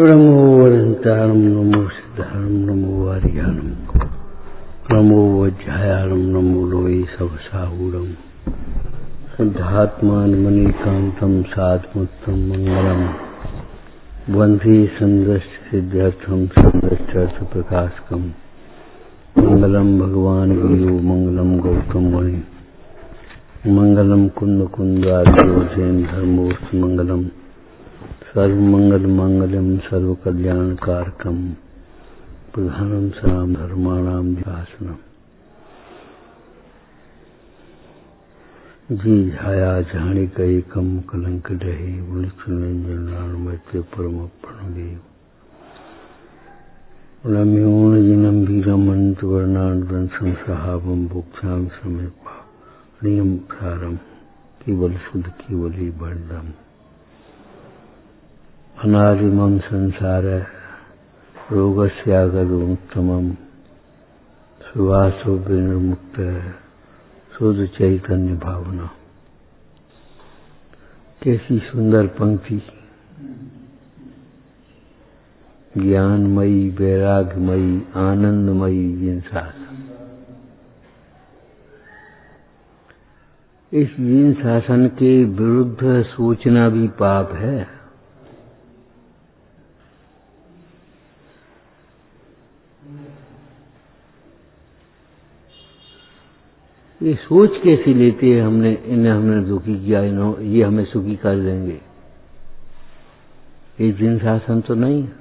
नमो वरंतारम नमो सिद्धारम नमो वारियाणम नमो वज्रायाणम नमो लोये सवसाहूरम सिद्धात्मान मणिकांतम साधमुत्तम मंगलम वंदे संदृष्ट सिद्ध्यर्थम संदृष्टार्थ प्रकाशकम मंगलम भगवान गुरु मंगलम गौतम मुनि मंगलम कुंद कुंदार्यो जैन धर्मोस्त मंगलम सर्वमंगल मांगल्यम सर्व कल्याण कारकम प्रधानम साम धर्माणाम शासनम जी झाया झाणी कई कम कलंक रहे उल्चुनंजनानुमत्य परम प्रणदेव रम्योन जिनम वीरमंत वर्णान संसहावम भुक्षाम समेत नियम सारम केवल शुद्ध केवली बंदम अनादिमं संसार रोगस्यागरुत्तमं सुवासो विनिर्मुक्त शुद्ध चैतन्य भावना। कैसी सुंदर पंक्ति, ज्ञानमयी वैराग्यमयी आनंदमयी जिन शासन। इस जिन शासन के विरुद्ध सोचना भी पाप है। ये सोच कैसी लेते हैं हमने, इन्हें हमने दुखी किया, ये हमें सुखी कर देंगे। ये जिन शासन तो नहीं है।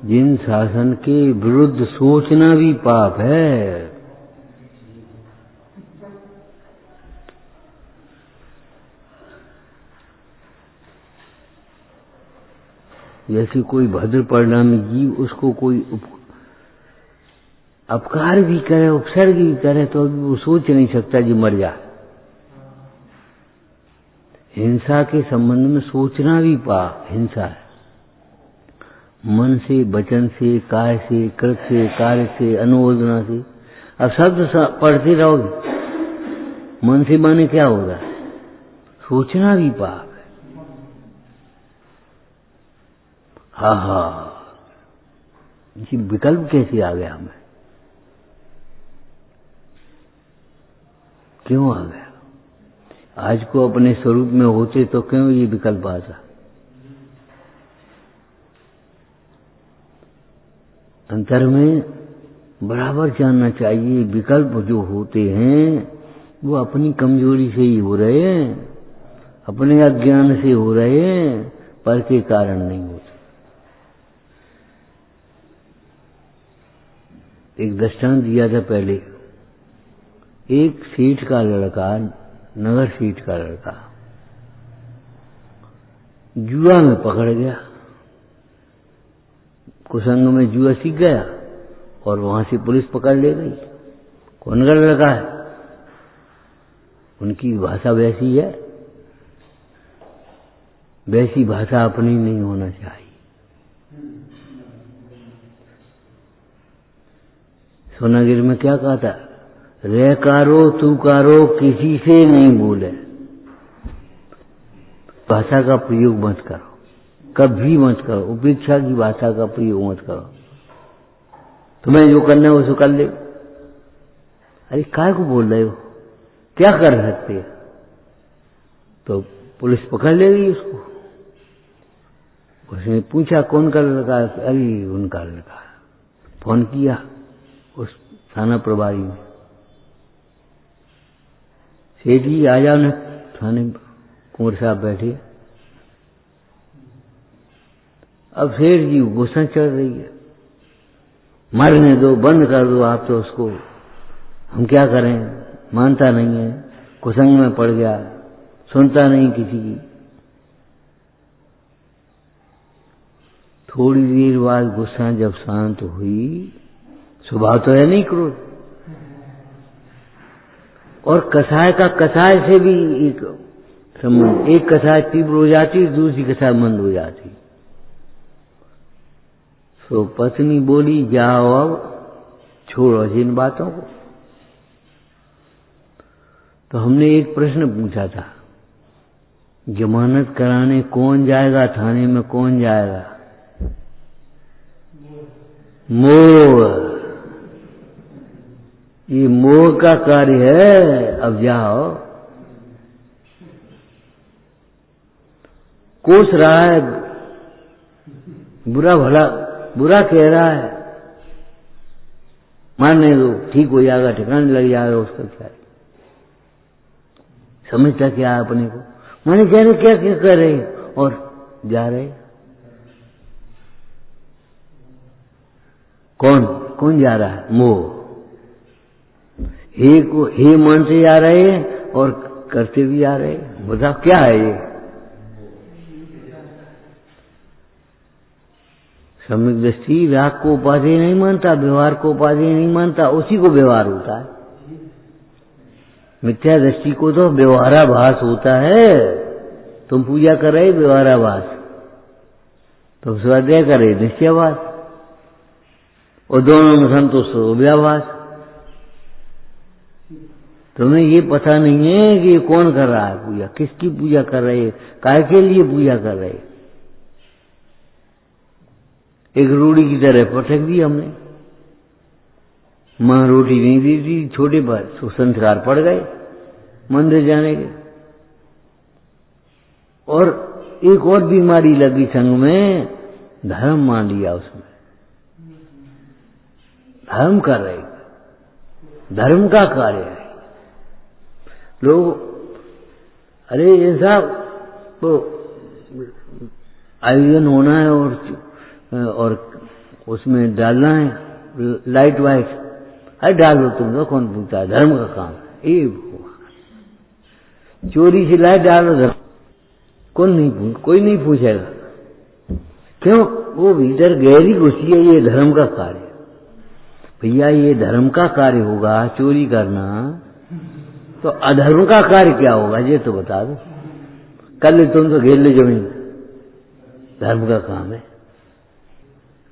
जिन शासन के विरुद्ध सोचना भी पाप है। जैसे कोई भद्र परिणामी जीव, उसको कोई अपकार भी करे, उपसर्ग भी करे, तो अभी वो सोच नहीं सकता जी मर जा। हिंसा के संबंध में सोचना भी पाप हिंसा है। मन से, वचन से, काय से, कृत से, कार्य से, अनुमोदना से। अब शब्द पढ़ते रहोगे, मन से माने क्या होगा? सोचना भी पाप है। हा जी, विकल्प कैसे आ गया हमें? क्यों आ गया? आज को अपने स्वरूप में होते तो क्यों ये विकल्प आता? अंतर में बराबर जानना चाहिए, विकल्प जो होते हैं वो अपनी कमजोरी से ही हो रहे हैं, अपने अज्ञान से हो रहे हैं, पर के कारण नहीं होते। एक दृष्टांत दिया था पहले। एक सेठ का लड़का, नगर सेठ का लड़का जुआ में पकड़ गया, कुसंग में जुआ सीख गया और वहां से पुलिस पकड़ ले गई। कौन का लड़का है? उनकी भाषा वैसी है, वैसी भाषा अपनी नहीं होना चाहिए। सोनागिरी में क्या कहा था? रेकारो तू कारो किसी से नहीं बोले। भाषा का प्रयोग मत करो, कभी मत करो। उपेक्षा की भाषा का प्रयोग मत करो। तुम्हें जो करना है वो कर ले। अरे काय को बोल रहे हो? क्या कर सकते हैं? तो पुलिस पकड़ ले गई उसको। उसने पूछा कौन का लड़का? अरे उनका लड़का। फोन किया उस थाना प्रभारी ने, सेठ जी आ जाओ ना थाने। कुंवर साहब बैठे। अब सेठ जी गुस्सा चढ़ रही है, मारने दो, बंद कर दो आप तो उसको, हम क्या करें? मानता नहीं है, कुसंग में पड़ गया, सुनता नहीं किसी की। थोड़ी देर बाद गुस्सा जब शांत हुई, स्वभाव तो है नहीं क्रोध, और कसाय का कसाय से भी एक संबंध, एक कसाय तीव्र हो जाती, दूसरी कसाय मंद हो जाती। तो पत्नी बोली जाओ अब छोड़ो जिन बातों को। तो हमने एक प्रश्न पूछा था, जमानत कराने कौन जाएगा थाने में, कौन जाएगा? मोह। ये मोह का कार्य है। अब जाओ, कोस रहा है, बुरा भला बुरा कह रहा है, मारने दो, ठीक हो जाएगा, ठिकाने लग जाएगा, उसका क्या है? समझता क्या है अपने को? माने जाने क्या क्या कर रहे और जा रहे। कौन कौन जा रहा है? मोह। हे को हे मानते जा रहे हैं और करते भी जा रहे हैं। बताओ क्या है ये? सम्यक दृष्टि राग को उपाधि नहीं मानता, व्यवहार को उपाधि नहीं मानता, उसी को व्यवहार होता है। मिथ्या दृष्टि को तो व्यवहाराभास होता है। तुम पूजा कर रहे व्यवहाराभास, तुम स्वाध्याय कर रहे निश्चयाभास, और दोनों में संतुष्ट हो व्याभास। तुम्हें ये पता नहीं है कि कौन कर रहा है पूजा, किसकी पूजा कर रहे, काय के लिए पूजा कर रहे। एक रूढ़ी की तरह पटक दी हमने। मां रोटी नहीं दी थी छोटे पर, तो संस्कार पड़ गए मंदिर जाने के। और एक और बीमारी लगी संग में, धर्म मान लिया उसमें। धर्म कर रहे, धर्म का कार्य है। लोग अरे ये साहब तो आयोजन होना है और उसमें डालना है लाइट वाइट, अरे डाल दो तुम लोग, कौन पूछता है? धर्म का काम है ये। चोरी से लाइट डालो, धर्म कौन नहीं पूछ, कोई नहीं पूछेगा। क्यों? वो भीतर गहरी घुसी है, ये धर्म का कार्य। भैया ये धर्म का कार्य होगा चोरी करना, तो अधर्म का कार्य क्या होगा ये तो बता दो। कल तुम तो घेर ले जमीन, धर्म का काम है।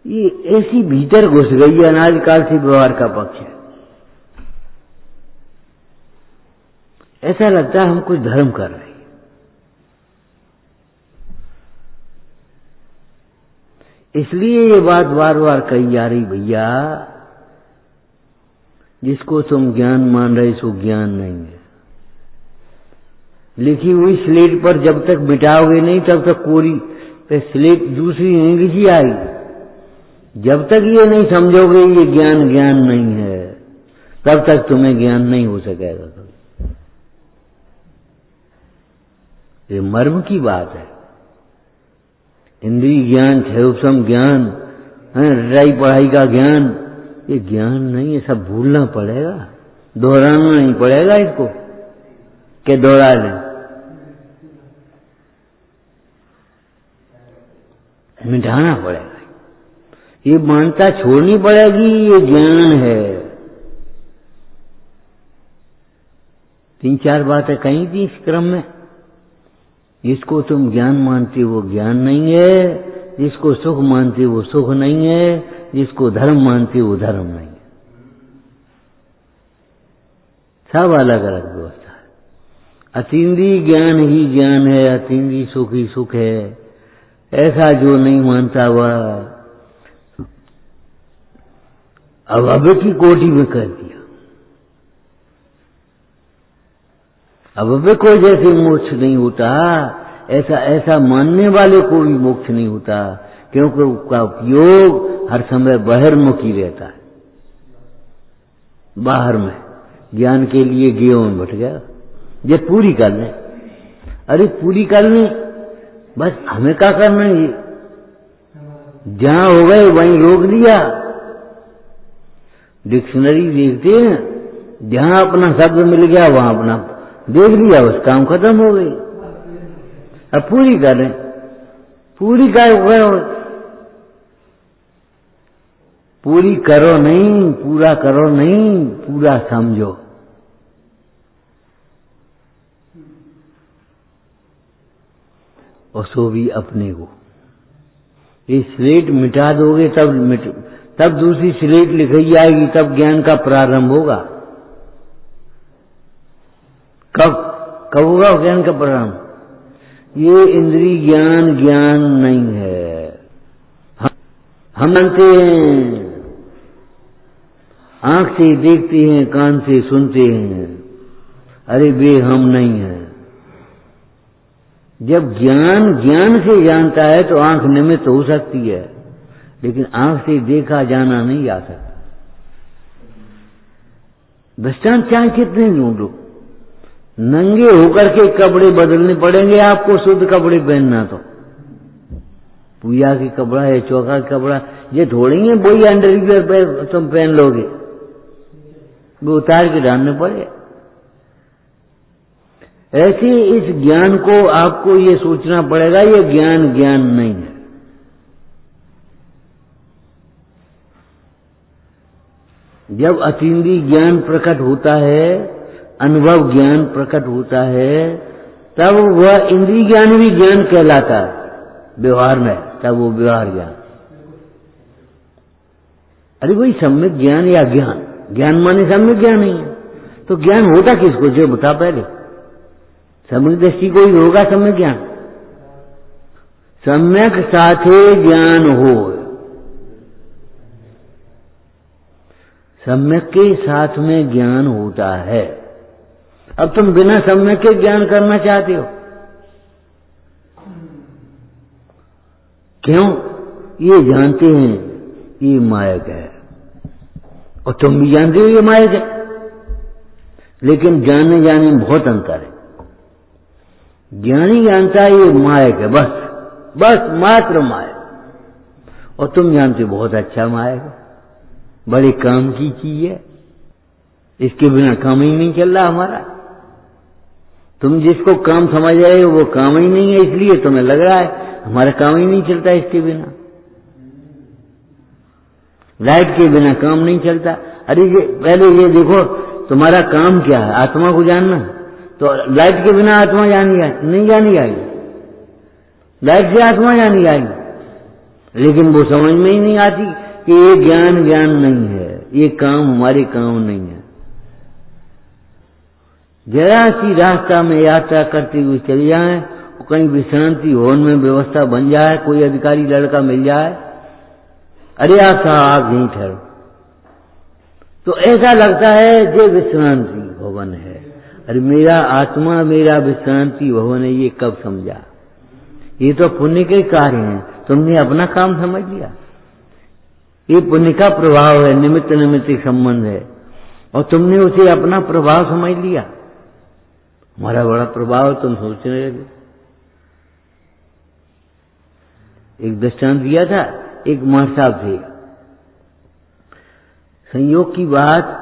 ये ऐसी भीतर घुस गई है, अनादिकाल से व्यवहार का पक्ष है। ऐसा लगता है हम कुछ धर्म कर रहे हैं। इसलिए ये बात बार बार कही जा रही, भैया जिसको तुम ज्ञान मान रहे सो ज्ञान नहीं है। लिखी हुई स्लेट पर जब तक मिटाओगे नहीं तब तक कोरी पे स्लेट दूसरी नहीं लिखी आई। जब तक ये नहीं समझोगे ये ज्ञान ज्ञान नहीं है, तब तक तुम्हें ज्ञान नहीं हो सकेगा। ये मर्म की बात है। इंद्रिय ज्ञान, क्षयोपम ज्ञान, रटाई पढ़ाई का ज्ञान, ये ज्ञान नहीं है। सब भूलना पड़ेगा, दोहराना नहीं पड़ेगा इसको कि दोहरा लें, मिटाना पड़ेगा। ये मानता छोड़नी पड़ेगी, ये ज्ञान है। 3-4 बातें कही थी इस क्रम में। जिसको तुम ज्ञान मानते वो ज्ञान नहीं है, जिसको सुख मानते वो सुख नहीं है, जिसको धर्म मानते वो धर्म नहीं है। सब अलग अलग व्यवस्था है। अतीन्द्रिय ज्ञान ही ज्ञान है, अतीन्द्रिय सुख ही सुख है। ऐसा जो नहीं मानता वह अभव्य की कोटि में कर दिया। अभव्य को जैसे मोक्ष नहीं होता, ऐसा मानने वाले को भी मोक्ष नहीं होता, क्योंकि उसका उपयोग हर समय बहिर्मुखी रहता है। बाहर में ज्ञान के लिए गेहूं में बट गया, ये पूरी कर लें। अरे पूरी कर लें, बस हमें क्या करना है? जहां हो गए वहीं रोक दिया। डिक्शनरी देखते हैं, जहां अपना शब्द मिल गया वहां अपना देख लिया, बस काम खत्म हो गई। अब पूरी करें, पूरी करो, पूरी करो नहीं, पूरा करो नहीं, पूरा समझो। और सो भी अपने को। ये स्लेट मिटा दोगे तब दूसरी स्लेट लिखी जाएगी, तब ज्ञान का प्रारंभ होगा। कब होगा ज्ञान का प्रारंभ? ये इंद्रिय ज्ञान ज्ञान नहीं है। हम जानते हैं, आंख से देखते हैं, कान से सुनते हैं, अरे वे हम नहीं है। जब ज्ञान ज्ञान से जानता है तो आंख निमित्त हो सकती है, लेकिन आंख से देखा जाना नहीं जा सकता। दृष्टांत चाहे कितने ढूंढो, नंगे होकर के कपड़े बदलने पड़ेंगे आपको, शुद्ध कपड़े पहनना तो पूजा की कपड़ा है, चौका का कपड़ा, ये थोड़ी है वही अंडरवियर तुम पहन लोगे, वो उतार के डालने पड़े। ऐसे इस ज्ञान को आपको ये सोचना पड़ेगा, ये ज्ञान ज्ञान नहीं है। जब अतीन्द्रिय ज्ञान प्रकट होता है, अनुभव ज्ञान प्रकट होता है, तब वह इंद्रिय ज्ञान भी ज्ञान कहलाता है व्यवहार में, तब वो व्यवहार ज्ञान। अरे वही सम्यक ज्ञान या ज्ञान, ज्ञान माने सम्यक ज्ञान नहीं है, तो ज्ञान होता किसको, जो बता पहले। सम्यक दृष्टि कोई होगा सम्यक ज्ञान, सम्यक साथे ज्ञान हो, सम्यक के साथ में ज्ञान होता है। अब तुम बिना सम्यक के ज्ञान करना चाहते हो, क्यों? ये जानते हैं ये मायक है, और तुम भी जानते हो ये मायक है, लेकिन जानने जाने में बहुत अंतर है। ज्ञानी जानता है ये मायक है, बस मात्र मायक, और तुम जानते हो बहुत अच्छा मायक है, बड़े काम की चीज है, इसके बिना काम ही नहीं चल रहा हमारा। तुम जिसको काम समझ रहे हो वो काम ही नहीं है, इसलिए तुम्हें लग रहा है हमारा काम ही नहीं चलता इसके बिना। लाइट के बिना काम नहीं चलता। अरे पहले ये देखो तुम्हारा काम क्या है, आत्मा को जानना, तो लाइट के बिना आत्मा नहीं जानी जाएगी, लाइट से आत्मा जानी जाएगी, लेकिन वो समझ में ही नहीं आती कि ये ज्ञान ज्ञान नहीं है, ये काम हमारे काम नहीं है। जरा सी रास्ता में यात्रा करते हुए चले जाएं, कहीं विश्रांति भवन में व्यवस्था बन जाए, कोई अधिकारी लड़का मिल जाए, अरे आप साहब यहीं ठहरो, तो ऐसा लगता है ये विश्रांति भवन है। अरे मेरा आत्मा मेरा विश्रांति भवन है, ये कब समझा? ये तो पुण्य के कार्य हैं, तुमने अपना काम समझ लिया। ये पुण्य का प्रभाव है, निमित्त निमित्त संबंध है, और तुमने उसे अपना प्रभाव समझ लिया। हमारा बड़ा प्रभाव तुम सोचने लगे। एक दृष्टांत दिया था, एक मां साहब थे, संयोग की बात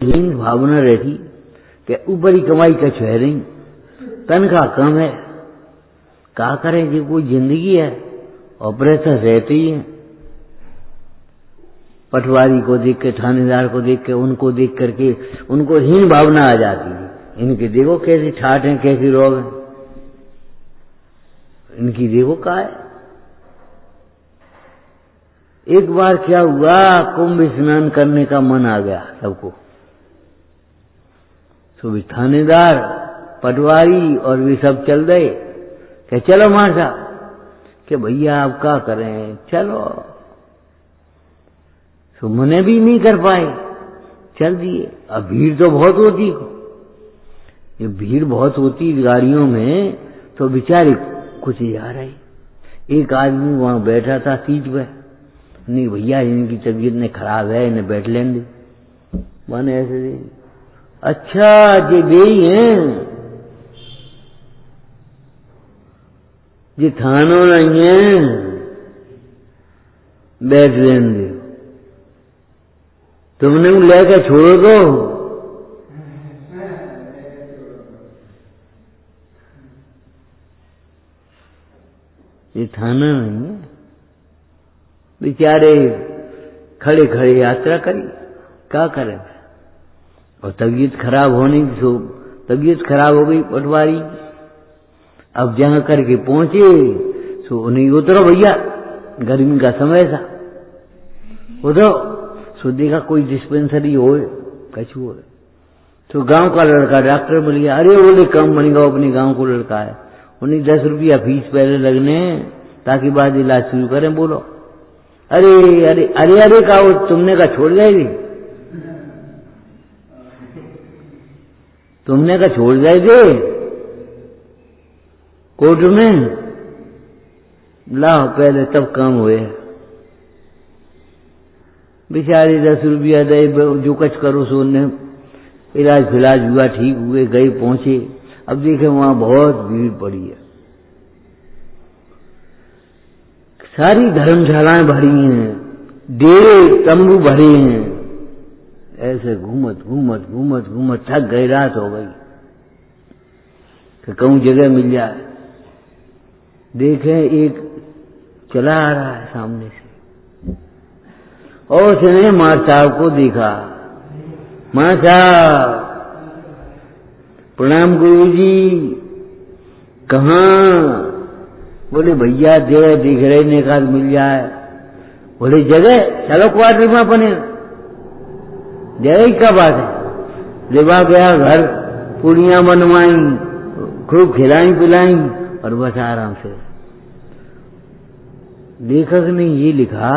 हीन भावना रहती कि ऊपरी कमाई का छह रही, तनख्वाह कम है, क्या करें जी, कोई जिंदगी है, ऑपरेशन रहते ही है। पटवारी को देख के, थानेदार को देख के, उनको देख करके उनको हीन भावना आ जाती है, इनके देखो कैसी ठाट है, कैसी रोग है, इनकी देखो क्या है। एक बार क्या हुआ, कुंभ स्नान करने का मन आ गया सबको, तो भी थानेदार पटवारी और वे सब चल गए कि चलो मां साहब, कि भैया आप क्या करें, चलो। तो मने भी नहीं कर पाए, चल दिए। अब भीड़ तो बहुत होती, ये भीड़ बहुत होती गाड़ियों में, तो बेचारे कुछ जा रहे। एक आदमी वहां बैठा था सीट पे, नहीं भैया इनकी तबीयत ने खराब है, इन्हें बैठ लेंगे, माने ऐसे दे। अच्छा ये गई है, ये थानों नहीं है, बैठ लेंगे, तुमने लेकर छोड़ो दो। ये थाना नहीं है। बेचारे खड़े खड़े यात्रा करी, क्या करें। और तबीयत खराब होने की, सो तबीयत खराब हो गई पटवारी। अब जहां करके पहुंचे सो उन्हें उतरो भैया, गर्मी का समय था, उतरो। सो देखा कोई डिस्पेंसरी हो, कछु हो, तो गांव का लड़का डॉक्टर मिल गया। अरे बोले काम बनेगा, अपने गांव को लड़का है, उन्हें 10 रुपया फीस पहले लगने ताकि बाद इलाज शुरू करें। बोलो अरे अरे अरे अरे कहा तुमने कहा छोड़ जाएगी, तुमने कहा छोड़ जाएगे कोर्ट में, लाओ पहले तब काम हुए। बेचारे 10 रुपया दे, जो कुछ करो सो ने इलाज फिलाज हुआ, ठीक हुए, गए पहुंचे। अब देखे वहां बहुत भीड़ पड़ी है, सारी धर्मशालाएं भरी हैं, डेरे तंबू भरे हैं। ऐसे घूमत घूमत घूमत घूमत थक गई, रात हो गई कि कहूं जगह मिल जाए। देखे एक चला आ रहा है सामने से, और उसने मार साहब को देखा। मार साहब प्रणाम गुरुजी, कहाँ? बोले भैया जगह दिख रही ने कहा मिल जाए। बोले जगह चलो क्वार्टर में अपने, जगह ही क्या बात है। लेवा गया घर, पूड़ियां बनवाई, खूब खिलाई पिलाई और बस आराम से। लेखक ने ये लिखा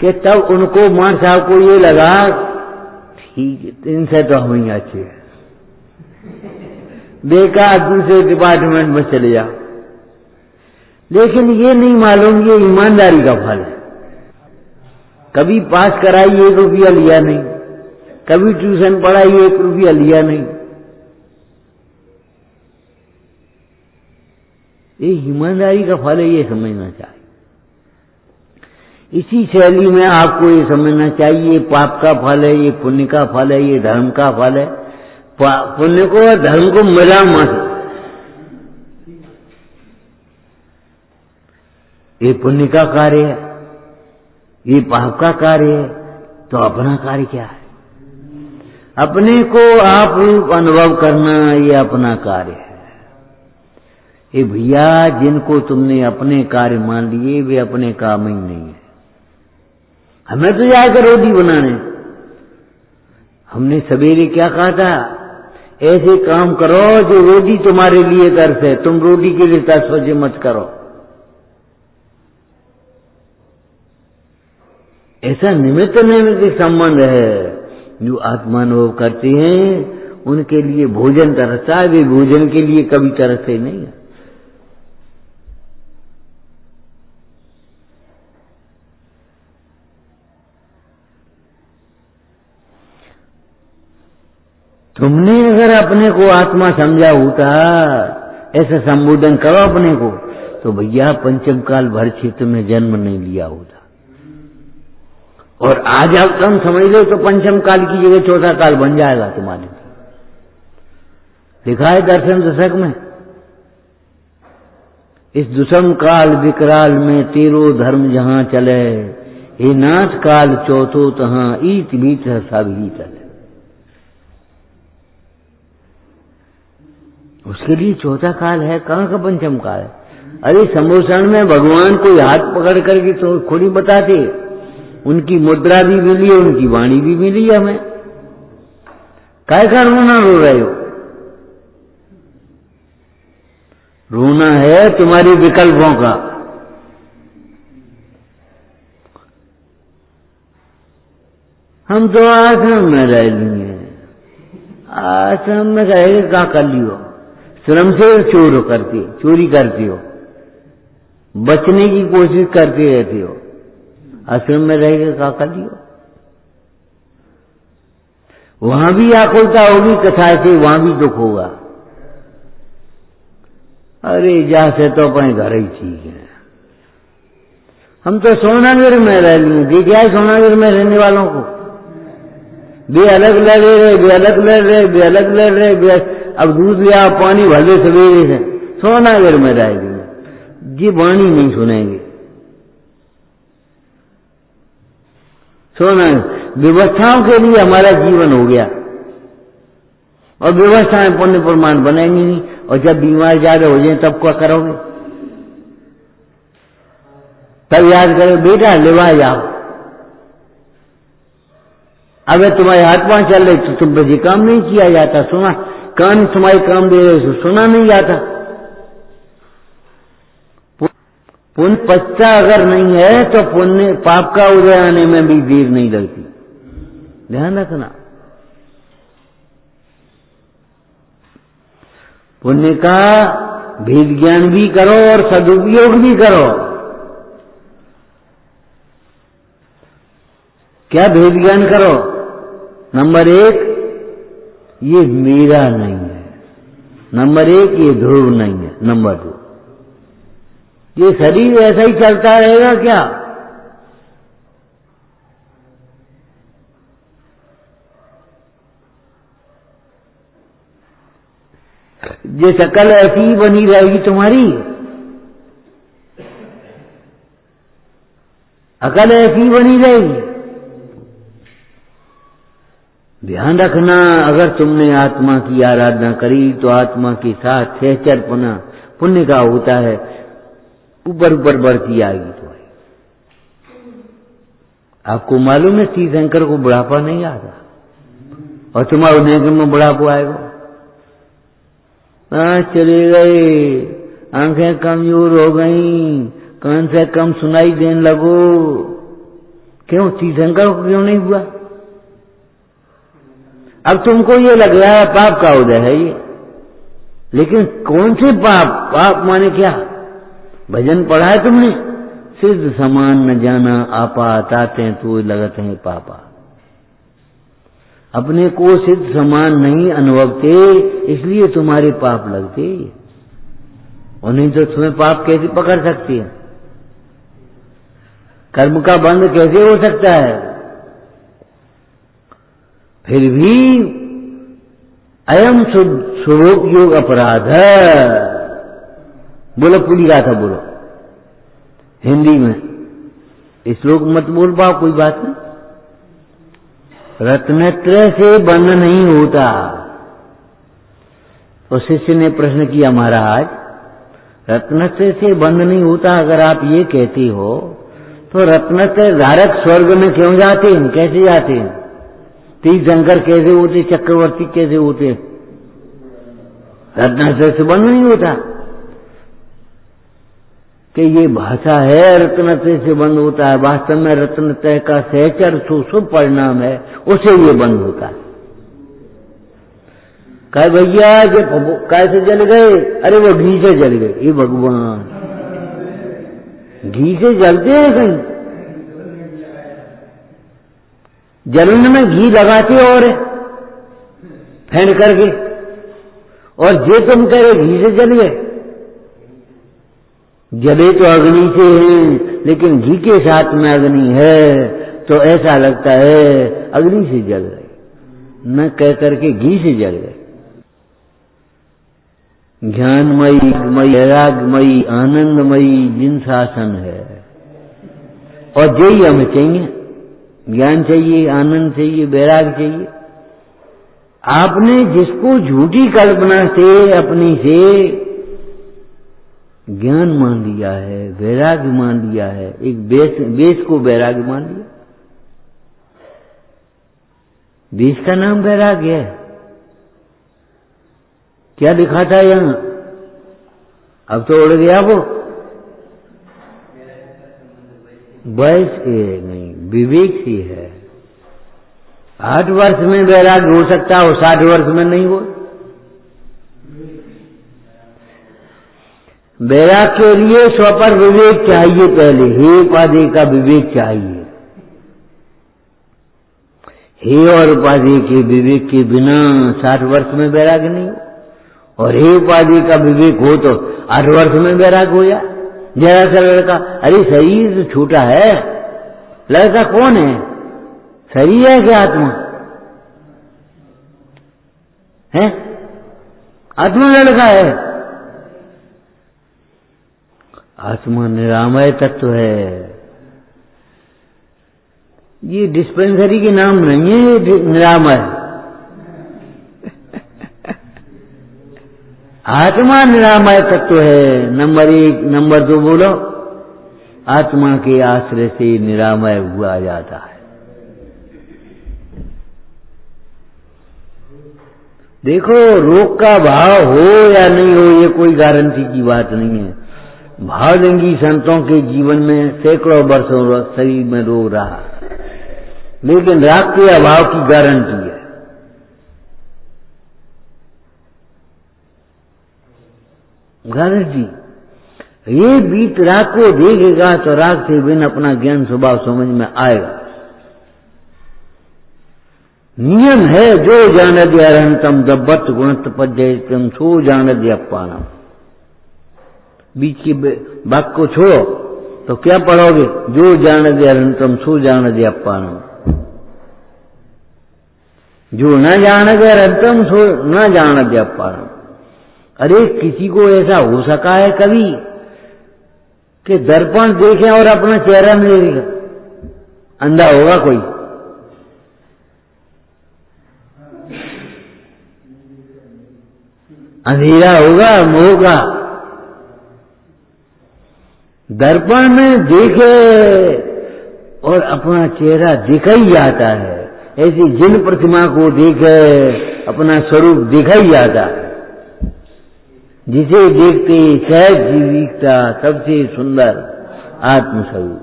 कि तब उनको मार साहब को ये लगा ठीक इनसे तो हम ही अच्छे हैं, बेकार दूसरे डिपार्टमेंट में चले जाओ। लेकिन ये नहीं मालूम ये ईमानदारी का फल है। कभी पास कराई 1 रुपया लिया नहीं, कभी ट्यूशन पढ़ाई 1 रुपया लिया नहीं। ये ईमानदारी का फल है, ये समझना चाहिए। इसी शैली में आपको ये समझना चाहिए, ये पाप का फल है, ये पुण्य का फल है, ये धर्म का फल है। पुण्य को और धर्म को मिला मत। ये पुण्य का कार्य है, ये पाप का कार्य है, तो अपना कार्य क्या है? अपने को आप रूप अनुभव करना, ये अपना कार्य है। ये भैया जिनको तुमने अपने कार्य मान लिए वे अपने काम ही नहीं है। हमें तो जाकर रोटी बनाने, हमने सवेरे क्या कहा था? ऐसे काम करो जो रोटी तुम्हारे लिए तरस है, तुम रोटी के लिए तरस मत करो। ऐसा निमित्त निमित्त संबंध है। जो आत्मानुभव करते हैं उनके लिए भोजन तरसता है, वे भोजन के लिए कभी तरसते नहीं है। तुमने अगर अपने को आत्मा समझा होता, ऐसा संबोधन करो अपने को, तो भैया पंचम काल भर क्षेत्र में जन्म नहीं लिया होता। और आज आप तुम समझ लो तो पंचम काल की जगह चौथा काल बन जाएगा तुम्हारे। लिखा है दर्शन दशक में, इस दुष्म काल विकराल में तेरो धर्म जहां चले, हे नाथ काल चौथो तहां ईत बीत सब ही चले। उसके लिए चौथा काल है, कहां का पंचम काल है? अरे संभूषण में भगवान को हाथ पकड़ करके तो खुद ही बताते, उनकी मुद्रा भी मिली, उनकी वाणी भी मिली हमें। काय का रोना रो रहे हो? रोना है तुम्हारी विकल्पों का। हम तो आश्रम में रह लिए, आश्रम में रहेगा क्या कर लियो? श्रम से चोरी करती हो, बचने की कोशिश करते रहते हो। आश्रम में रहेगा क्या कर लियो? वहां भी आकुलता होगी कथा से, वहां भी दुख होगा। अरे जा से तो अपने घर ही ठीक है। हम तो सोनागिर में रह लिए, देखिए है सोनागिर में रहने वालों को, वे अलग लड़ रहे, वे अलग लड़ रहे, वे अलग लड़ रहे। अब दूध लिया पानी भले सवेरे से सोनागिर में रहेगी, ये वाणी नहीं सुनेंगे। सोना व्यवस्थाओं के लिए हमारा जीवन हो गया, और व्यवस्थाएं पुण्य प्रमाण बनेंगी नहीं। और जब बीमार ज्यादा हो जाए तब क्या करोगे? तब याद करो बेटा लेवा जाओ। अगर तुम्हारे हाथ पांव चल रहे तो तुम पर काम नहीं किया जाता। सुना कान तुम्हारे काम दे रहे तो सुना नहीं जाता। पुण्य पचता अगर नहीं है तो पुण्य पाप का उदय आने में भी देर नहीं लगती। ध्यान रखना, पुण्य का भेद ज्ञान भी करो और सदुपयोग भी करो। क्या भेद ज्ञान करो? नंबर 1, ये मेरा नहीं है। नंबर 1, ये ध्रुव नहीं है। नंबर 2, ये शरीर ऐसा ही चलता रहेगा क्या? ये शकल ऐसी ही बनी रहेगी तुम्हारी, अकल ऐसी ही बनी रहेगी। ध्यान रखना, अगर तुमने आत्मा की आराधना करी तो आत्मा के साथ सहचरपना पुण्य का होता है, ऊपर ऊपर बढ़ती आएगी तुम्हारी। आपको मालूम है तीर्थंकर को बुढ़ापा नहीं आता, और तुम्हारे नेत्र में बुढ़ापा आएगा। चले गए, आंखें कमजोर हो गई, कान से कम सुनाई देने लगो। क्यों? तीर्थंकर को क्यों नहीं हुआ? अब तुमको ये लग रहा है पाप का उदय है ये, लेकिन कौन से पाप? पाप माने क्या? भजन पढ़ा है तुमने? सिद्ध समान न जाना आपा, ताते तो लगत है पापा। अपने को सिद्ध समान नहीं अनुभवते, इसलिए तुम्हारे पाप लगते, और नहीं तो तुम्हें पाप कैसे पकड़ सकती है? कर्म का बंध कैसे हो सकता है? फिर भी अयम स्वरूपयोग अपराध है। बोलो पूरी गाथा बोलो हिंदी में। श्लोक मत बोल पाओ, कोई बात नहीं। रत्नत्रय से बंध नहीं होता। तो शिष्य ने प्रश्न किया, महाराज रत्नत्रय से बंध नहीं होता अगर आप ये कहते हो, तो रत्नत्रय धारक स्वर्ग में क्यों जाते हैं? कैसे जाते हैं? तीर्थंकर कैसे होते? चक्रवर्ती कैसे होते? रत्नत्रय से बंध नहीं होता। कि ये भाषा है रत्नत्रय से बंद होता है, वास्तव में रत्नत्रय का सहचर शुभ परिणाम है, उसे ये बंद होता है। कहे भैया कैसे जल गए? अरे वो घी से जल गए। ये भगवान, घी से जलते हैं कहीं? जलन में घी लगाते और फेंट करके, और जे तुम कह रहे घी से जल गए। जले तो अग्नि से हैं, लेकिन घी के साथ में अग्नि है तो ऐसा लगता है अग्नि से जल गए, न कह करके घी से जल गए। ज्ञानमयी, वैराग्यमयी, आनंदमयी जिन शासन है, और यही हमें चाहिए। ज्ञान चाहिए, आनंद चाहिए, वैराग्य चाहिए। आपने जिसको झूठी कल्पना से अपनी से ज्ञान मान लिया है, वैराग्य मान लिया है, एक वेश को वैराग्य मान लिया। वेश का नाम वैराग्य है। क्या लिखा था यहां? अब तो उड़ गया वो। वैस नहीं, विवेक ही है। 8 वर्ष में वैराग्य हो सकता हो, 60 वर्ष में नहीं हो। वैराग्य के लिए स्वपर विवेक चाहिए। पहले हे उपाधि का विवेक चाहिए। हे और उपाधि के विवेक के बिना 60 वर्ष में वैराग्य नहीं हो, और हे उपाधि का विवेक हो तो 8 वर्ष में वैराग्य हो जाए। जरा सा लड़का, अरे शरीर तो छोटा है, लड़का कौन है? शरीर है क्या आत्मा है? आत्मा लड़का है। आत्मा निरामय तत्व है। ये डिस्पेंसरी के नाम नहीं है, ये निरामय। आत्मा निरामय तत्व है। नंबर 1। नंबर 2 बोलो, आत्मा के आश्रय से निरामय हुआ जाता है। देखो, रोग का भाव हो या नहीं हो, ये कोई गारंटी की बात नहीं है। भावलिंगी संतों के जीवन में सैकड़ों वर्षों शरीर में रोग रहा, लेकिन राग के अभाव की गारंटी है। गारंटी ये बीत राग को देखेगा तो राग से बिन अपना ज्ञान स्वभाव समझ में आएगा। नियम है जो जानद अरहंतम दब्बत गुणत पज्जयतम सो जानद अपानम। बीच के वाक्य को छोड़ो तो क्या पढ़ोगे? जो जानद अरहंतम सो जानद अपानम। जो न जानद अरहंतम सो न जानद अपानम। अरे किसी को ऐसा हो सका है कभी कि दर्पण देखे और अपना चेहरा नहीं देखेगा? अंधा होगा कोई? अंधेरा होगा, मोगा। दर्पण में देखे और अपना चेहरा दिखा ही जाता है। ऐसी जिन प्रतिमा को देखे अपना स्वरूप दिखा ही जाता है। जिसे देखते सहज जीविकता सबसे सुंदर आत्मस्वरूप।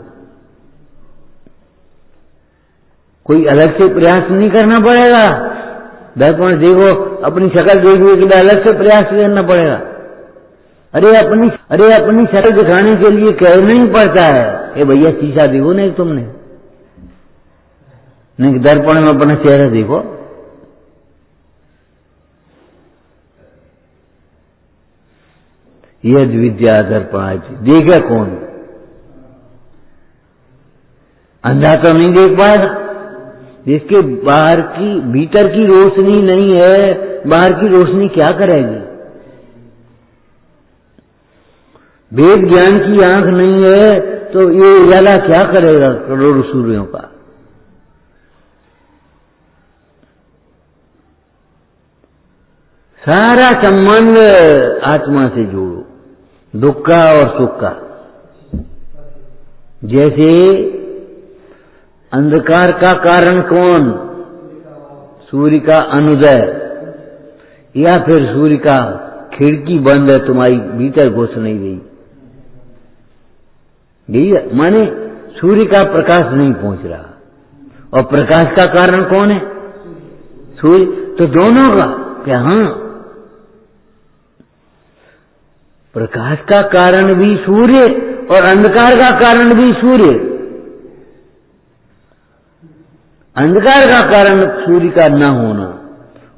कोई अलग से प्रयास नहीं करना पड़ेगा। दर्पण देखो, अपनी शक्ल देखने के लिए अलग से प्रयास करना पड़ेगा। अरे अपनी शक्ल दिखाने के लिए कहना ही पड़ता है कि भैया शीशा देखो नहीं तुमने, नहीं दर्पण में अपना चेहरा देखो। यद विद्या दर्पण देखे कौन? अंधा तो नहीं देख पाएगा। जिसके बाहर की भीतर की रोशनी नहीं है, बाहर की रोशनी क्या करेगी? वेद ज्ञान की आंख नहीं है तो ये उजाला क्या करेगा करोड़ों सूर्यों का? सारा संबंध आत्मा से जोड़ो, दुख का और सुख का। जैसे अंधकार का कारण कौन? सूर्य का अनुदय, या फिर सूर्य का खिड़की बंद है, तुम्हारी भीतर घुस नहीं रही। यही माने सूर्य का प्रकाश नहीं पहुंच रहा। और प्रकाश का कारण कौन है? सूर्य। तो दोनों का क्या? हाँ, प्रकाश का कारण भी सूर्य और अंधकार का कारण भी सूर्य। अंधकार का कारण सूर्य का न होना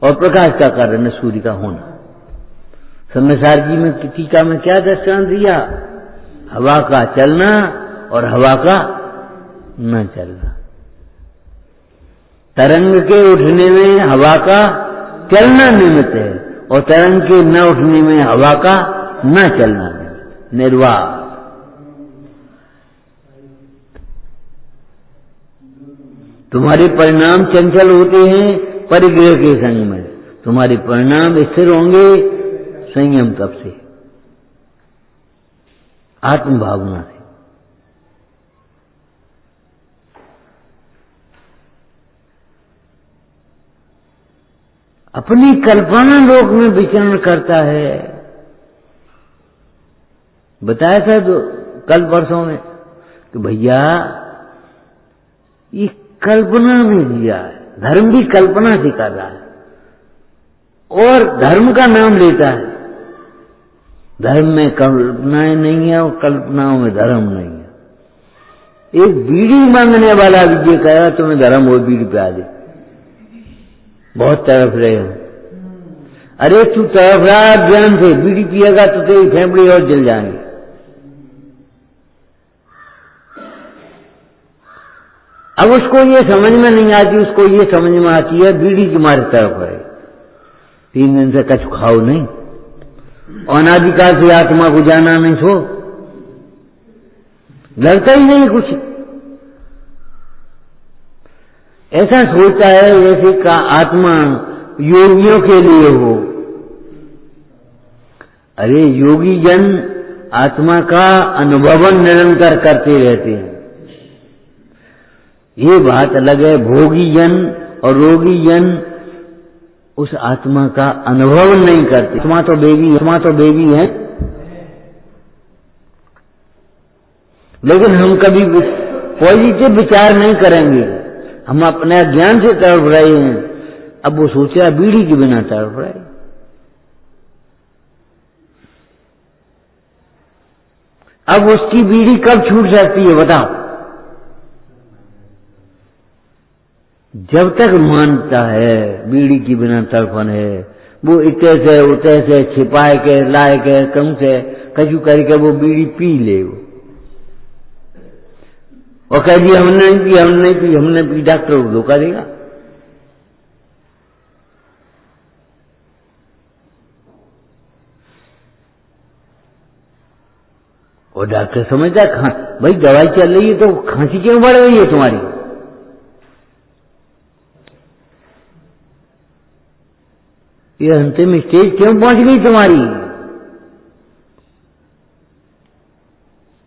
और प्रकाश का कारण सूर्य का होना। सम्यसार जी में टीका में क्या दर्शान दिया? हवा का चलना और हवा का न चलना। तरंग के उठने में हवा का चलना निमित्त है और तरंग के न उठने में हवा का न चलना निमित्त। निर्वाह। तुम्हारे परिणाम चंचल होते हैं परिग्रह के संग में, तुम्हारे परिणाम स्थिर होंगे संयम तप से, आत्म भावना से। अपनी कल्पना लोक में विचरण करता है। बताया था कल परसों में कि भैया ये कल्पना में दिया है, धर्म भी कल्पना से कर रहा है और धर्म का नाम लेता है। धर्म में कल्पनाएं नहीं है और कल्पनाओं में धर्म नहीं है। एक बीड़ी मांगने वाला भी ये कहेगा तुम्हें धर्म हो बीड़ी पे आ दे, बहुत तरफ रहे हो। अरे तू तरफ रहा ज्ञान से, बीड़ी पिएगा तो तेरी फेफड़े और जल जाएंगे। अब उसको ये समझ में नहीं आती, उसको ये समझ में आती है बीड़ी तुम्हारी तरफ है। 3 दिन से कछ खाओ नहीं, अनादिकाल से आत्मा को जाना नहीं, सो लगता ही नहीं कुछ। ऐसा सोचता है जैसे का आत्मा योगियों के लिए हो। अरे योगी जन आत्मा का अनुभवन निरंतर करते रहते हैं, ये बात अलग है। भोगी जन और रोगी जन उस आत्मा का अनुभव नहीं करते। आत्मा तो बेबी है। लेकिन हम कभी पॉजिटिव विचार नहीं करेंगे, हम अपने ज्ञान से तड़प रहे हैं। अब वो सोच रहा बीड़ी के बिना तड़प रहे। अब उसकी बीड़ी कब छूट सकती है बताओ? जब तक मानता है बीड़ी के बिना तड़पन है, वो इतने से उतने से छिपाए के लाए के कम से कचू करके वो बीड़ी पी ले वो, और कह दिया हमने नहीं पी, हमने नहीं पी, हमने पी, डॉक्टर को धोखा देगा। और डॉक्टर समझता है भाई दवाई चल रही है तो खांसी क्यों बढ़ रही है तुम्हारी? ये अंतिम स्टेज क्यों पहुंच गई तुम्हारी?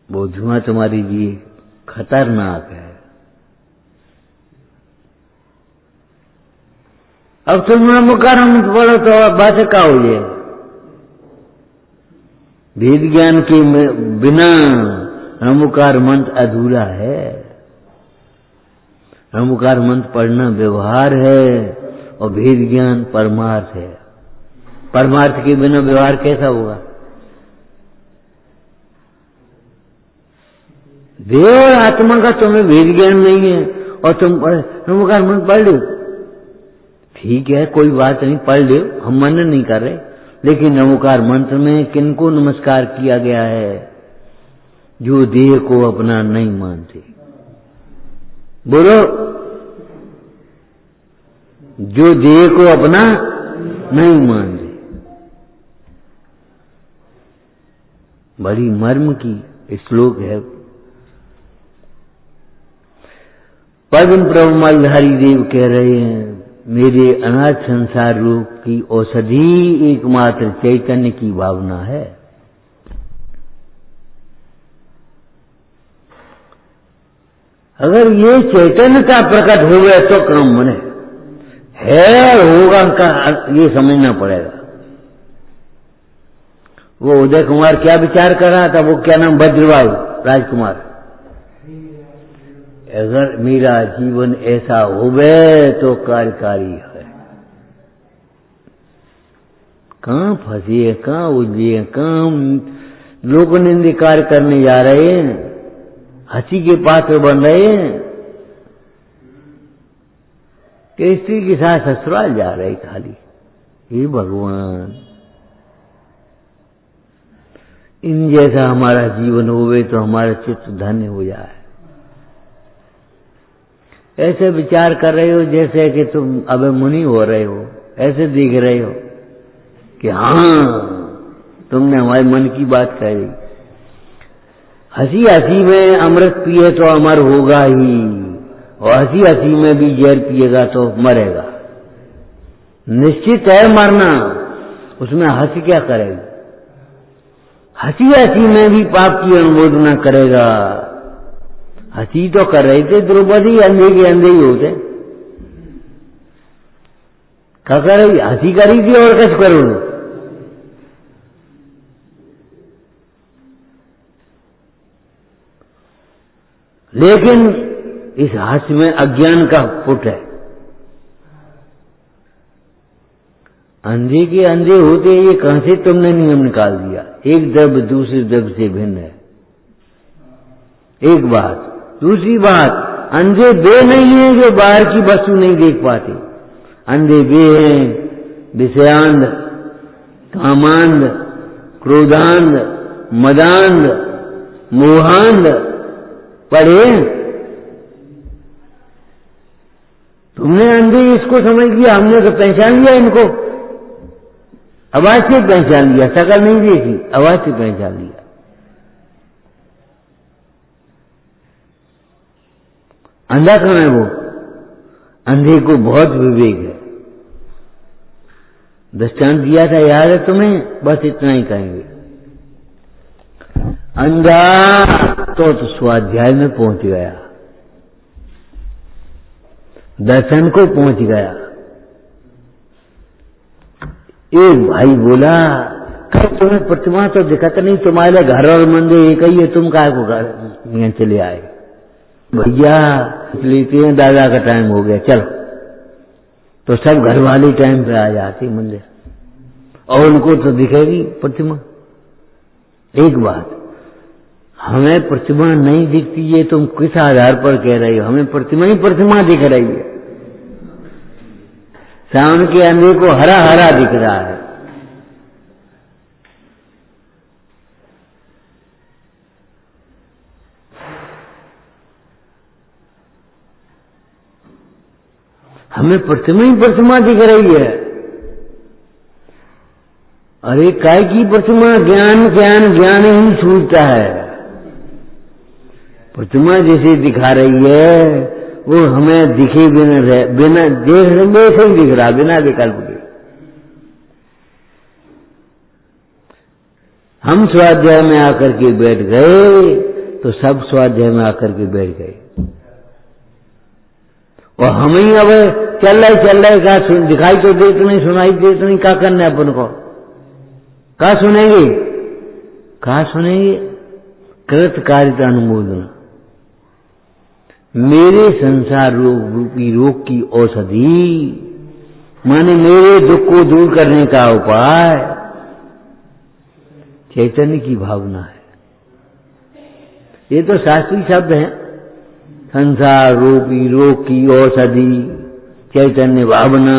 वो धुआं तुम्हारी लिए खतरनाक है। अब तुम मुकरम पढ़ो तो बात का हो जाए। वेद ज्ञान के बिना नमोकार मंत्र अधूरा है। नमोकार मंत्र पढ़ना व्यवहार है और वेद ज्ञान परमार्थ है। परमार्थ के बिना व्यवहार कैसा होगा? देह और आत्मा का तुम्हें वेद ज्ञान नहीं है और तुम नमोकार मंत्र पढ़ लो, ठीक है कोई बात नहीं, पढ़ लो, हम मना नहीं कर रहे। लेकिन नमोकार मंत्र में किनको नमस्कार किया गया है? जो देह को अपना नहीं मानते। बोलो, जो देह को अपना नहीं मानते। बड़ी मर्म की श्लोक है। पद्म प्रभु मलधारी देव कह रहे हैं, मेरे अनाथ संसार रूप की औषधि एकमात्र चैतन्य की भावना है। अगर ये चैतन्यता प्रकट हो गया तो काम बने, है होगा का ये समझना पड़ेगा। वो उदय कुमार क्या विचार कर रहा था, वो क्या नाम, भद्रवाहु राजकुमार, अगर मेरा जीवन ऐसा होवे तो कार्यकारी है। कहां फंसी है, कहां उलझी है, कहां लोग निंदे कार्य करने जा रहे हैं, हंसी के पात्र बन रहे हैं कि स्त्री के साथ ससुराल जा रहे खाली। हे भगवान, इन जैसा हमारा जीवन होवे तो हमारा चित्त धन्य हो जाए। ऐसे विचार कर रहे हो जैसे कि तुम अब मुनि हो रहे हो, ऐसे देख रहे हो कि हाँ तुमने हमारे मन की बात कही। हंसी हंसी में अमृत पिए तो अमर होगा ही, और हंसी हंसी में भी जहर पिएगा तो मरेगा। निश्चित है मरना, उसमें हंसी क्या करेगा? हंसी हंसी में भी पाप की अनुमोदना करेगा। हंसी तो कर रहे थे द्रौपदी, अंधे के अंधे ही होते। क्या कर रही? हंसी करी थी और कैसे करो। लेकिन इस हास्य में अज्ञान का पुट है। अंधे के अंधे होते ये कहां से तुमने नियम निकाल दिया? एक द्रव्य दूसरे द्रव्य से भिन्न है, एक बात। दूसरी बात, अंधे वे नहीं है जो बाहर की वस्तु नहीं देख पाते। अंधे वे हैं विषयांध, कामांध, क्रोधांध, मदांध, मोहांध। पढ़े तुमने अंधे इसको समझ लिया, हमने तो पहचान लिया इनको, आवाज से पहचान लिया, शकल नहीं देखी, आवाज से पहचान लिया। अंधा कौन है? वो अंधे को बहुत विवेक है। दृष्टांत दिया था, याद है तुम्हें? बस इतना ही कहेंगे। अंधा तो स्वाध्याय में पहुंच गया, दर्शन को पहुंच गया। एक भाई बोला, तुम्हें प्रतिमा तो दिखत नहीं, तुम्हारे घर और मंदिर एक ही है, तुम काय को घर चले आए? भैया लेते हैं, दादा का टाइम हो गया, चलो। तो सब घर वाले टाइम पे आ जाती मंदिर, और उनको तो दिखेगी प्रतिमा। एक बात, हमें प्रतिमा नहीं दिखती, ये तुम किस आधार पर कह रही हो? हमें प्रतिमा ही प्रतिमा दिख रही है। सावन के अंधेरे को हरा हरा दिख रहा है। हमें प्रतिमा ही प्रतिमा दिख रही है। अरे काय की प्रतिमा? ज्ञान ज्ञान ज्ञान ही सूझता है। प्रतिमा जैसे दिखा रही है वो हमें दिखे बिना देखने से ही दिख रहा, बिना विकल्प के। हम स्वाध्याय में आकर के बैठ गए तो सब स्वाध्याय में आकर के बैठ गए, और हम ही अब चल रहे का दिखाई तो दे तो नहीं, सुनाई दे तो नहीं, क्या करना है अपन को? क्या सुनेंगे? क्या सुनेंगे? कृतकारिता अनुमोदना। मेरे संसार रोग रूपी रोग की औषधि, माने मेरे दुख को दूर करने का उपाय चैतन्य की भावना है। ये तो शास्त्रीय शब्द है। संसार रूपी रोग की औषधि चैतन्य भावना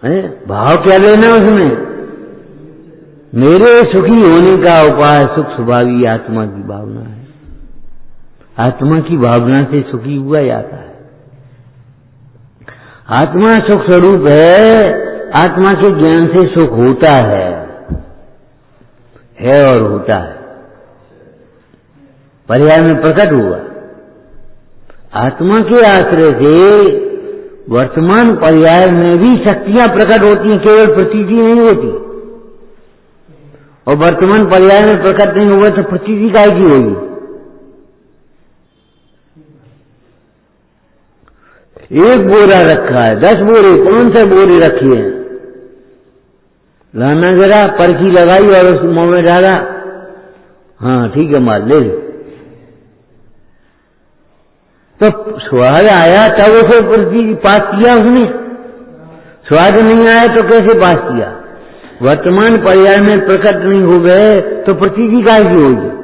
है। भाव क्या लेना उसमें? मेरे सुखी होने का उपाय सुख स्वभावी आत्मा की भावना है। आत्मा की भावना से सुखी हुआ जाता है। आत्मा सुख स्वरूप है, आत्मा के ज्ञान से सुख होता है और होता है, पर्याय में प्रकट हुआ। आत्मा के आश्रय से वर्तमान पर्याय में भी शक्तियां प्रकट होती हैं, केवल प्रतीति नहीं होती। और वर्तमान पर्याय में प्रकट नहीं हुआ तो प्रतीति काय की होगी? एक बोरा रखा है, 10 बोरे, कौन से बोरे रखी है? लाना जरा, पर्ची लगाई और उस मुंह में डाला, हाँ ठीक है माल ले। तो स्वाद आया तब उसे पर्ची पास किया उसने। स्वाद नहीं आया तो कैसे पास किया? वर्तमान पर्याय में प्रकट नहीं हो गए तो प्रतीति काय की होगी?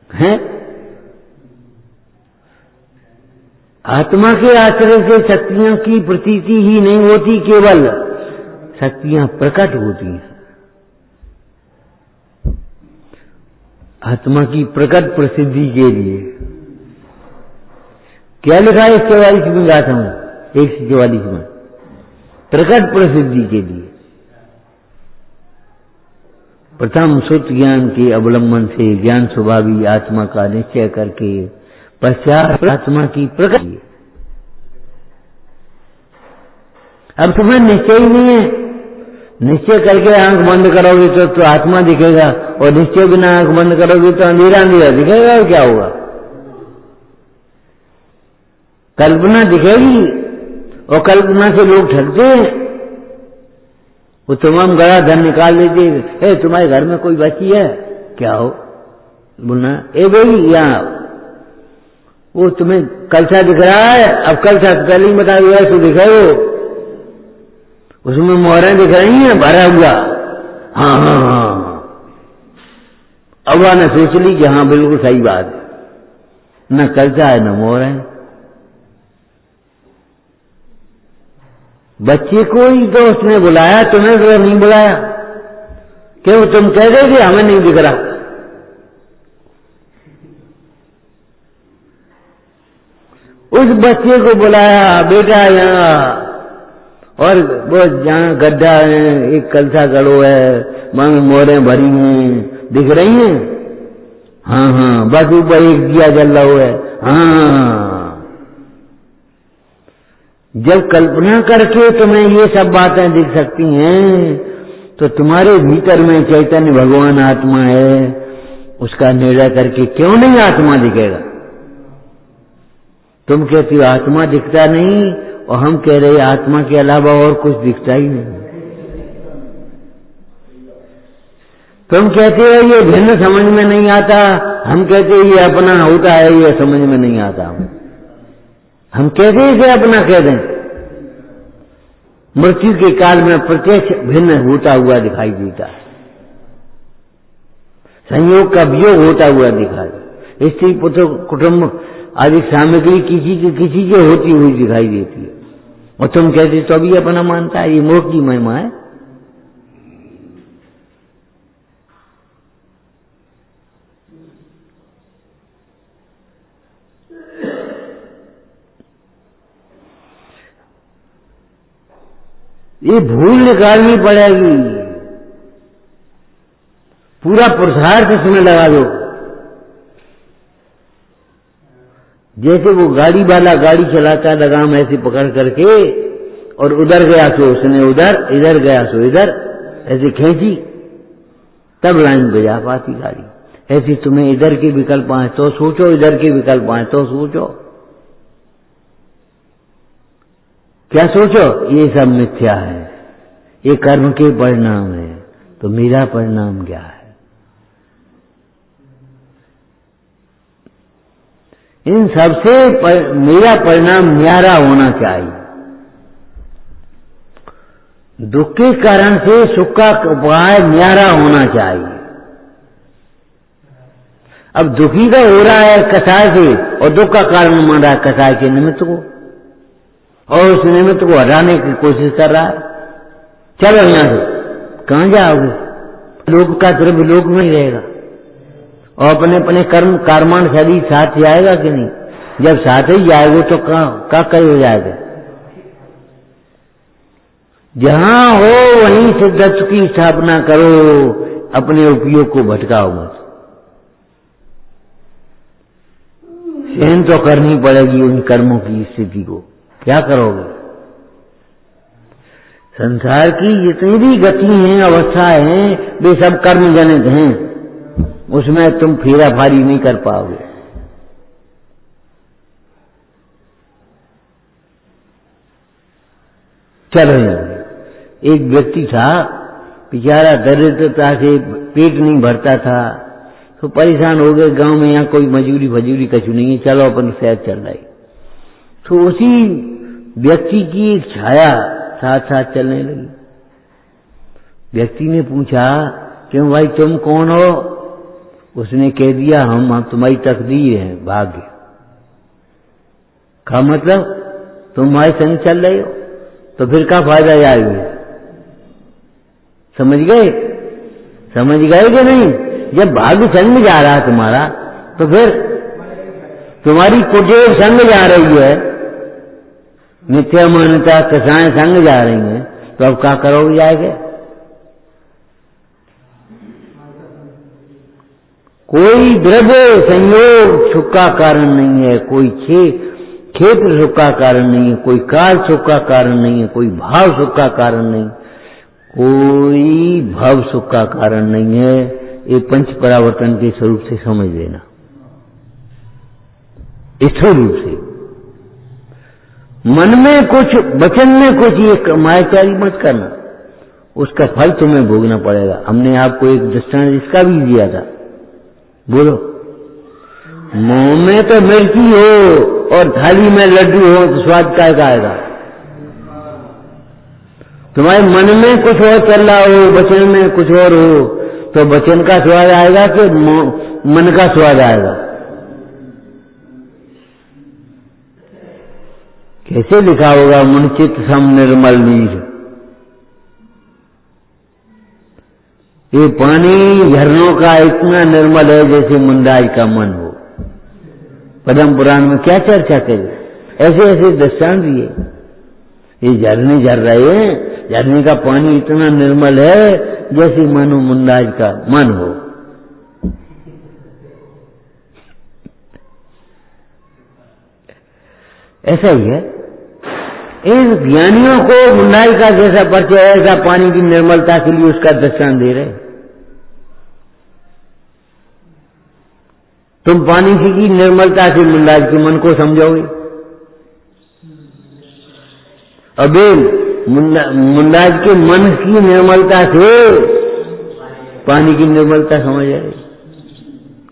है आत्मा के आश्रय से शक्तियों की प्रतीति ही नहीं होती, केवल शक्तियां प्रकट होती हैं। आत्मा की प्रकट प्रसिद्धि के लिए क्या लिखा है? 44 में गाता हूं, 144 में, प्रकट प्रसिद्धि के लिए। प्रथम शुद्ध ज्ञान के अवलंबन से ज्ञान स्वभावी आत्मा का निश्चय करके पश्चात आत्मा की प्रगति। अब तुम्हें निश्चय ही नहीं है, निश्चय करके आंख बंद करोगे तो आत्मा दिखेगा, और निश्चय बिना आंख बंद करोगे तो अंधेरा अंधेरा दिखेगा, और क्या होगा? कल्पना दिखेगी, और कल्पना से लोग ठगते हैं। वो तमाम गड़ा धन निकाल लेते, ए तुम्हारे घर में कोई बची है क्या? हो बोलना, ए बेबी यहाँ, वो तुम्हें कलसा दिख रहा है, अब कलसा पहले ही बता दिया तो दिखाओ, उसमें मोहरें दिख रही हैं भरा हुआ। हाँ हाँ हाँ, अब ने सोच ली कि हाँ बिल्कुल सही बात है, न कलसा है न मोहरें। बच्चे को ही तो उसने बुलाया, तुम्हें तो नहीं बुलाया। क्यों? तुम कह रहे थे हमें नहीं दिख रहा। उस बच्चे को बुलाया, बेटा यहाँ, और वो जहाँ गड्ढा है, एक कलसा गड़ो है, वहां मोहरें भरी हैं, दिख रही हैं? हाँ हाँ, बस ऊपर एक दिया जल रहा है। हाँ, जब कल्पना करके तुम्हें ये सब बातें दिख सकती हैं तो तुम्हारे भीतर में चैतन्य भगवान आत्मा है, उसका निर्णय करके क्यों नहीं आत्मा दिखेगा? तुम कहती हो आत्मा दिखता नहीं, और हम कह रहे आत्मा के अलावा और कुछ दिखता ही नहीं। तुम कहते हो ये भिन्न समझ में नहीं आता, हम कहते ये अपना होता है, ये समझ में नहीं आता। हम कहते इसे अपना कह दें। मृत्यु के काल में प्रत्यक्ष भिन्न होता हुआ दिखाई देता है, संयोग का वियोग होता हुआ दिखाई, स्त्री पुत्र कुटुंब आदि सामग्री किसी की होती हुई दिखाई देती है, और तुम कहते तो भी अपना मानता है। ये मोह की महिमा है। ये भूल निकालनी पड़ेगी। पूरा पुरुषार्थ इसमें लगा दो। जैसे वो गाड़ी वाला गाड़ी चलाता है लगाम ऐसे पकड़ करके, और उधर गया सो उसने उधर, इधर गया सो इधर, ऐसे खींची तब लाइन पे जा पाती गाड़ी। ऐसे तुम्हें इधर के विकल्प आए तो सोचो, इधर के विकल्प आए तो सोचो। क्या सोचो? ये सब मिथ्या है, ये कर्म के परिणाम है। तो मेरा परिणाम क्या है? इन सबसे मेरा परिणाम न्यारा होना चाहिए। दुख के कारण से सुख का उपाय न्यारा होना चाहिए। अब दुखी का हो रहा है कसाय से, और दुख का कारण मान रहा है कसाय के निमित्त को, और उस निमित्त को हटाने की कोशिश कर रहा है। चलो यहां से, कहां जाओगे? लोक का द्रव्य लोक में ही रहेगा, और अपने अपने कर्म कर्माण शरीर साथ जाएगा कि नहीं? जब साथ ही जाएगा तो क्या करे जाएगा? जहां हो वहीं सिद्धत्व की स्थापना करो, अपने उपयोग को भटकाओ मत। सहन तो करनी पड़ेगी उन कर्मों की स्थिति को। क्या करोगे? संसार की जितनी भी गति हैं, अवस्थाएं हैं, वे सब कर्म जनित हैं। उसमें तुम फेराफारी नहीं कर पाओगे। चलो यार, एक व्यक्ति था, बेचारा दरिद्रता से पेट नहीं भरता था, तो परेशान हो गए। गांव में यहाँ कोई मजूरी फजूरी कछु नहीं है, चलो अपन शहर चल रही। तो उसी व्यक्ति की एक छाया साथ साथ चलने लगी। व्यक्ति ने पूछा, क्यों भाई तुम कौन हो? उसने कह दिया, हम तुम्हारी तकदीर है, भाग्य। का मतलब? तुम हमारे संग चल रहे हो, तो फिर क्या फायदा जाएगी? समझ गए? समझ गए कि नहीं? जब भाग्य संग जा रहा है तुम्हारा, तो फिर तुम्हारी कुटेर संग जा रही है, मिथ्या मान्यता कसाएं संग जा रही हैं, तो अब क्या करोगे जाएगा? कोई द्रव्य संयोग सुख का कारण नहीं है, कोई क्षेत्र सुख का कारण नहीं है, कोई काल सुख का कारण नहीं है, कोई भाव सुख का कारण नहीं, कोई भव सुख का कारण नहीं है। ये पंच परावर्तन के स्वरूप से समझ लेना, स्थूल रूप से। मन में कुछ, वचन में कुछ, ये मायाचारी मत करना, उसका फल तुम्हें भोगना पड़ेगा। हमने आपको एक दृष्टांत इसका भी दिया था। बोलो, मुंह में तो मिर्ची हो और थाली में लड्डू हो तो स्वाद काय का आएगा? तुम्हारे मन में कुछ और चल रहा हो, वचन में कुछ और हो, तो वचन का स्वाद आएगा कि मन का स्वाद आएगा? कैसे लिखा होगा? मन चित्त सम निर्मल नीर। ये पानी झरनों का इतना निर्मल है जैसे मुंडाई का मन हो। पद्म पुराण में क्या चर्चा करें? ऐसे ऐसे दृष्टांत दिए। ये झरने झर रहे हैं, झरने का पानी इतना निर्मल है जैसे मानो मुंडाई का मन हो। ऐसा ही है। इन ज्ञानियों को मुंडाई का जैसा परिचय है, ऐसा पानी की निर्मलता के लिए उसका दृष्टांत दे रहे। तुम पानी की निर्मलता से मुंडाई के मन को समझोगे? अबे मुन्नाज के मन की निर्मलता से पानी की निर्मलता समझ आए,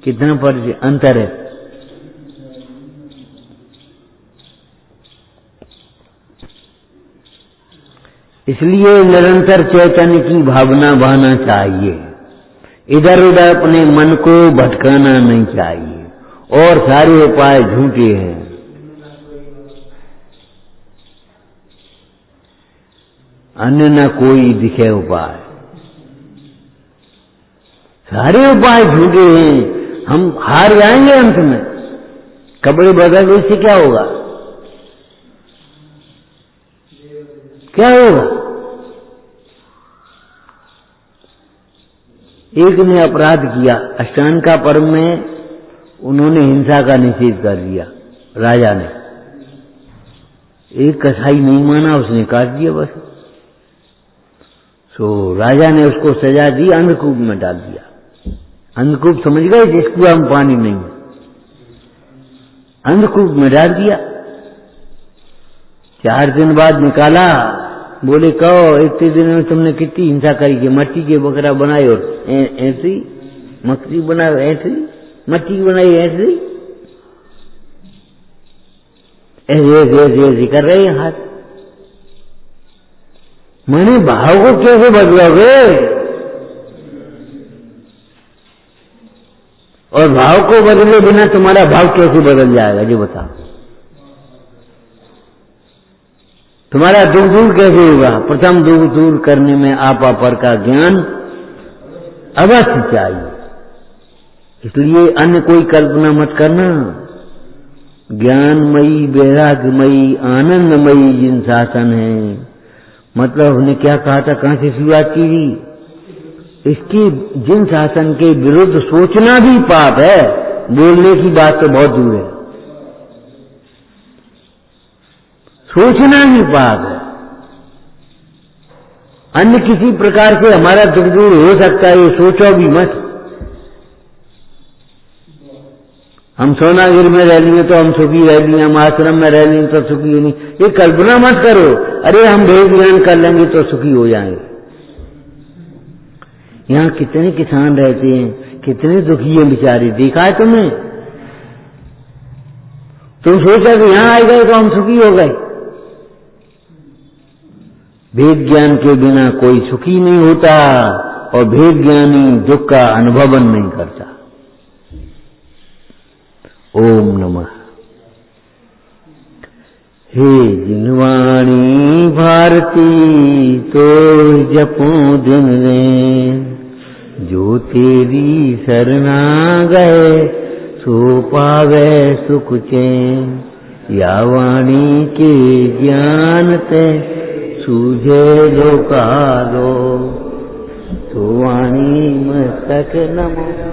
कितना अंतर है। इसलिए निरंतर चैतन्य की भावना बहना चाहिए, इधर उधर अपने मन को भटकाना नहीं चाहिए, और सारे उपाय झूठे हैं। अन्य न कोई दिखे उपाय, सारे उपाय झूठे हैं। हम हार जाएंगे अंत में, कपड़े बदल इससे क्या होगा, क्या होगा। एक ने अपराध किया, अष्टांग का पर्व में उन्होंने हिंसा का निषेध कर दिया, राजा ने। एक कसाई नहीं माना, उसने काट दिया बस। तो राजा ने उसको सजा दी, अंधकूप में डाल दिया। अंधकूप समझ गए, जिसको हम पानी नहीं, अंधकूप में डाल दिया। 4 दिन बाद निकाला, बोले कहो इतने दिन में तुमने कितनी हिंसा करी कि मट्टी के बकरा बनाए और ऐसी मछली बनाए, ऐसी मट्टी बनाई, ऐसी ऐसे कर रहे हैं हाथ। मैंने भाव को कैसे बदलोगे, और भाव को बदले बिना तुम्हारा भाव कैसे बदल जाएगा, जो बताओ। तुम्हारा दुख दूर कैसे होगा। प्रथम दुख दूर करने में आपा पर का ज्ञान अवश्य चाहिए। इसलिए अन्य कोई कल्पना मत करना। ज्ञानमयी, वैराग्यमयी, आनंदमयी जिन शासन है, मतलब हमने क्या कहा था, कहां से शुरुआत की थी। इसकी जिन शासन के विरुद्ध सोचना भी पाप है, बोलने की बात तो बहुत दूर है, सोचना ही पाप है। अन्य किसी प्रकार से हमारा दुख दूर हो सकता है, ये सोचो भी मत। हम सोनागिर में रह लिए तो हम सुखी रह लिए, हम आश्रम में रह लिए तो सुखी नहीं, ये कल्पना मत करो। अरे हम वेद ज्ञान कर लेंगे तो सुखी हो जाएंगे। यहाँ कितने किसान रहते हैं, कितने दुखी हैं बेचारे, देखा है तुमने। तुम सोचा कि यहाँ आ गए तो हम सुखी हो गए। वेद ज्ञान के बिना कोई सुखी नहीं होता, और वेद ज्ञानी दुख का अनुभव नहीं करता। ओम नमः। हे जिनवाणी भारती तो जपो दिन ने, जो तेरी शरणा गए सो पावे सुख चैन। या वाणी के ज्ञान ते सूझे लोकालो, तो वाणी मस्तक नमो।